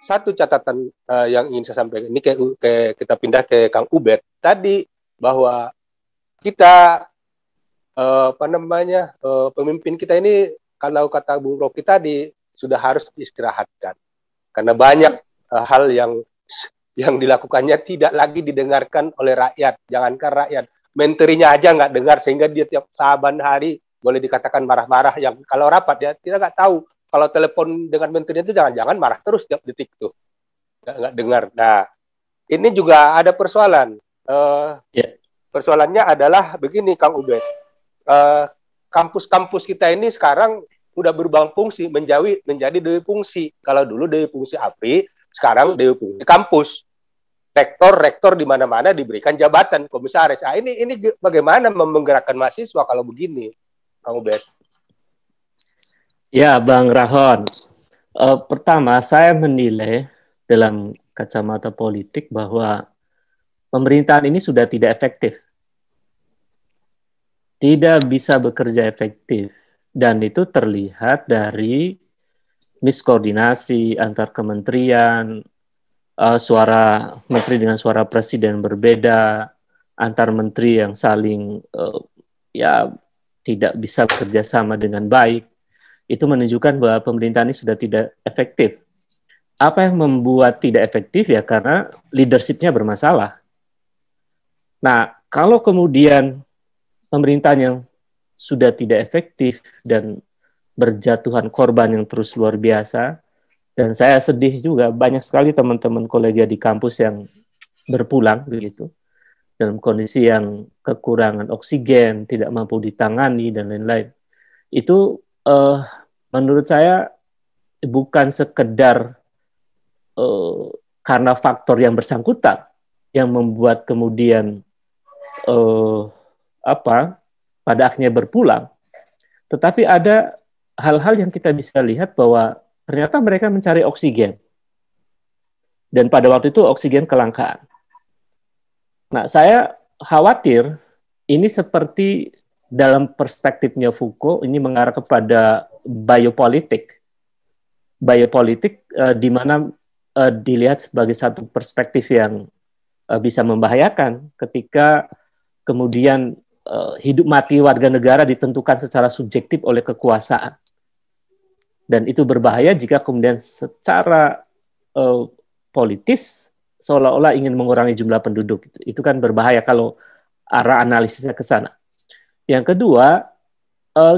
satu catatan yang ingin saya sampaikan ini kita pindah ke Kang Ubed tadi bahwa kita pemimpin kita ini kalau kata Bung Rocky tadi sudah harus diistirahatkan karena banyak hal yang dilakukannya tidak lagi didengarkan oleh rakyat. Jangankan rakyat, menterinya aja nggak dengar sehingga dia tiap saban hari boleh dikatakan marah-marah. Yang kalau rapat ya kita nggak tahu. Kalau telepon dengan menterinya itu jangan-jangan marah terus tiap detik tuh, nggak dengar. Nah, ini juga ada persoalan. Persoalannya adalah begini, Kang Ubed. Kampus-kampus kita ini sekarang udah berubah fungsi menjadi dewi fungsi. Kalau dulu dewi fungsi APRI, sekarang dewi fungsi kampus. Rektor di mana-mana diberikan jabatan komisaris. Nah, ini bagaimana menggerakkan mahasiswa kalau begini, Kang Ubed? Ya, Bang Rahon. Pertama, saya menilai dalam kacamata politik bahwa pemerintahan ini sudah tidak efektif. Tidak bisa bekerja efektif. Dan itu terlihat dari miskoordinasi antar kementerian, suara menteri dengan suara presiden berbeda, antar menteri yang saling tidak bisa bekerja sama dengan baik. Itu menunjukkan bahwa pemerintahan ini sudah tidak efektif. Apa yang membuat tidak efektif ya karena leadership-nya bermasalah. Nah, kalau kemudian pemerintahan yang sudah tidak efektif dan berjatuhan korban yang terus luar biasa, dan saya sedih juga banyak sekali teman-teman kolega di kampus yang berpulang begitu dalam kondisi yang kekurangan oksigen, tidak mampu ditangani dan lain-lain. Itu menurut saya bukan sekedar karena faktor yang bersangkutan yang membuat kemudian pada akhirnya berpulang, tetapi ada hal-hal yang kita bisa lihat bahwa ternyata mereka mencari oksigen dan pada waktu itu oksigen kelangkaan. Nah, saya khawatir ini seperti dalam perspektifnya Foucault, ini mengarah kepada biopolitik. Biopolitik di mana dilihat sebagai satu perspektif yang bisa membahayakan ketika kemudian hidup mati warga negara ditentukan secara subjektif oleh kekuasaan. Dan itu berbahaya jika kemudian secara politis seolah-olah ingin mengurangi jumlah penduduk. Itu kan berbahaya kalau arah analisisnya ke sana. Yang kedua,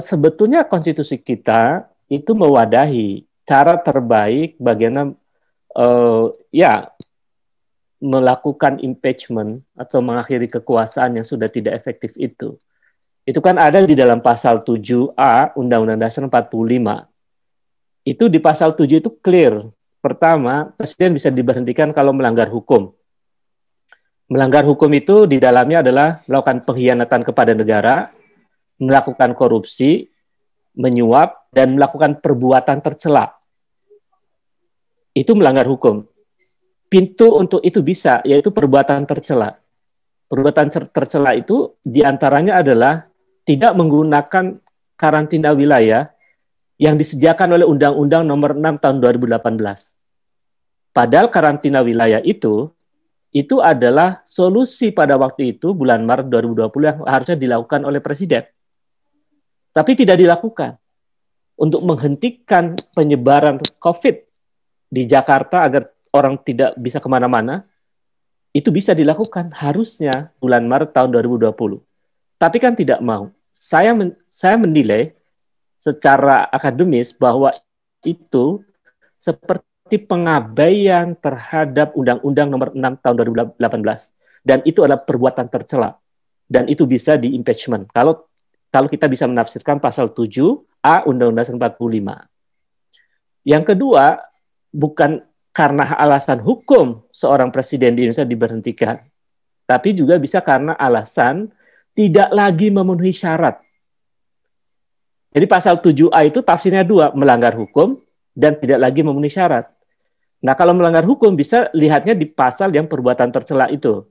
sebetulnya konstitusi kita itu mewadahi cara terbaik bagaimana melakukan impeachment atau mengakhiri kekuasaan yang sudah tidak efektif itu. Itu kan ada di dalam pasal 7A Undang-Undang Dasar 45. Itu di pasal 7 itu clear. Pertama, presiden bisa diberhentikan kalau melanggar hukum. Melanggar hukum itu di dalamnya adalah melakukan pengkhianatan kepada negara, melakukan korupsi, menyuap, dan melakukan perbuatan tercela. Itu melanggar hukum. Pintu untuk itu bisa, yaitu perbuatan tercela. Perbuatan tercela itu diantaranya adalah tidak menggunakan karantina wilayah yang disediakan oleh Undang-Undang Nomor 6 Tahun 2018. Padahal karantina wilayah itu adalah solusi pada waktu itu, bulan Maret 2020, yang harusnya dilakukan oleh Presiden. Tapi tidak dilakukan. Untuk menghentikan penyebaran COVID di Jakarta agar orang tidak bisa kemana-mana, itu bisa dilakukan harusnya bulan Maret tahun 2020. Tapi kan tidak mau. Saya menilai secara akademis bahwa itu seperti pengabaian terhadap Undang-Undang Nomor 6 tahun 2018. Dan itu adalah perbuatan tercela. Dan itu bisa di-impeachment. Kalau kita bisa menafsirkan pasal 7A Undang-Undang 45. Yang kedua, bukan karena alasan hukum seorang presiden di Indonesia diberhentikan, tapi juga bisa karena alasan tidak lagi memenuhi syarat. Jadi pasal 7A itu tafsirnya dua, melanggar hukum dan tidak lagi memenuhi syarat. Nah, kalau melanggar hukum bisa lihatnya di pasal yang perbuatan tercela itu.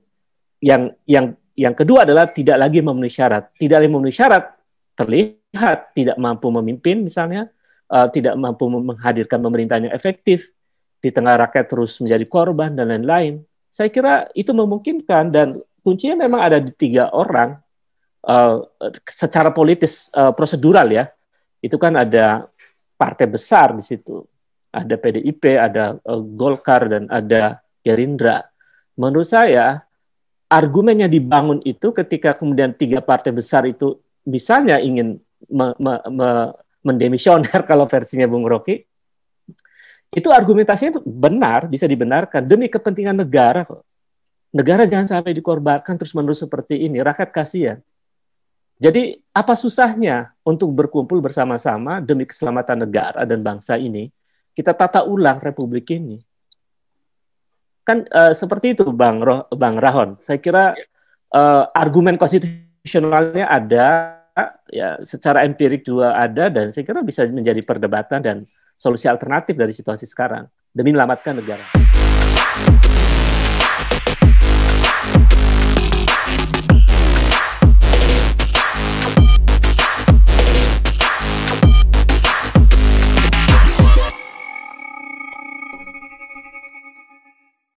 Yang kedua adalah tidak lagi memenuhi syarat. Tidak lagi memenuhi syarat terlihat tidak mampu memimpin misalnya, tidak mampu menghadirkan pemerintahan yang efektif, di tengah rakyat terus menjadi korban dan lain-lain. Saya kira itu memungkinkan dan kuncinya memang ada di 3 orang secara politis prosedural ya. Itu kan ada partai besar di situ. Ada PDIP, ada Golkar dan ada Gerindra. Menurut saya argumen yang dibangun itu ketika kemudian 3 partai besar itu misalnya ingin mendemisioner kalau versinya Bung Rocky, itu argumentasinya benar, bisa dibenarkan demi kepentingan negara kok. Negara jangan sampai dikorbankan terus-menerus seperti ini, rakyat kasihan. Jadi apa susahnya untuk berkumpul bersama-sama demi keselamatan negara dan bangsa ini, kita tata ulang republik ini. Kan seperti itu Bang Rahon. Saya kira argumen konstitusionalnya ada, ya secara empirik juga ada, dan saya kira bisa menjadi perdebatan dan solusi alternatif dari situasi sekarang demi menyelamatkan negara.